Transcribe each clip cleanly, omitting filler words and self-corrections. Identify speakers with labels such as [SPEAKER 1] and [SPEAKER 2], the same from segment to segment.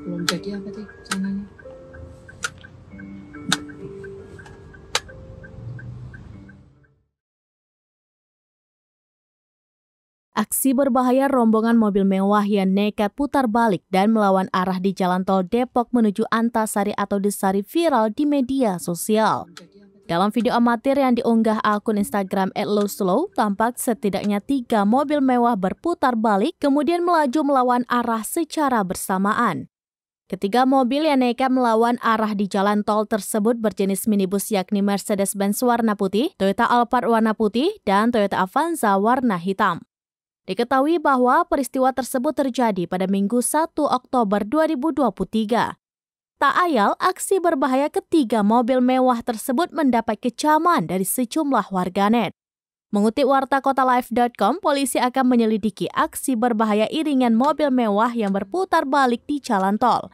[SPEAKER 1] Belum jadi apa sih sananya?
[SPEAKER 2] Aksi berbahaya rombongan mobil mewah yang nekat putar balik dan melawan arah di Jalan Tol Depok menuju Antasari atau Desari viral di media sosial. Dalam video amatir yang diunggah akun Instagram @lowslow, tampak setidaknya 3 mobil mewah berputar balik kemudian melaju melawan arah secara bersamaan. Ketiga mobil yang nekat melawan arah di jalan tol tersebut berjenis minibus yakni Mercedes-Benz warna putih, Toyota Alphard warna putih, dan Toyota Avanza warna hitam. Diketahui bahwa peristiwa tersebut terjadi pada Minggu 1 Oktober 2023. Tak ayal, aksi berbahaya ketiga mobil mewah tersebut mendapat kecaman dari sejumlah warganet. Mengutip warta kotalive.com, polisi akan menyelidiki aksi berbahaya iringan mobil mewah yang berputar balik di jalan tol.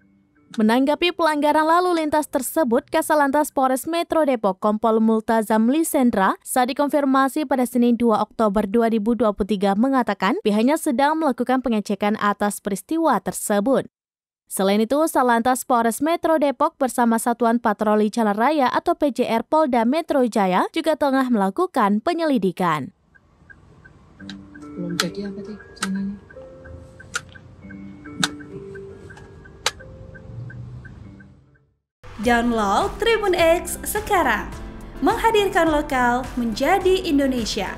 [SPEAKER 2] Menanggapi pelanggaran lalu lintas tersebut, Kasalantas Polres Metro Depok Kompol Multazam Lisendra saat dikonfirmasi pada Senin 2 Oktober 2023 mengatakan pihaknya sedang melakukan pengecekan atas peristiwa tersebut. Selain itu, Salantas Polres Metro Depok bersama Satuan Patroli Jalan Raya atau PJR Polda Metro Jaya juga tengah melakukan penyelidikan.
[SPEAKER 1] Belum jadi apa sih sananya?
[SPEAKER 3] Download Tribun X sekarang, menghadirkan lokal menjadi Indonesia.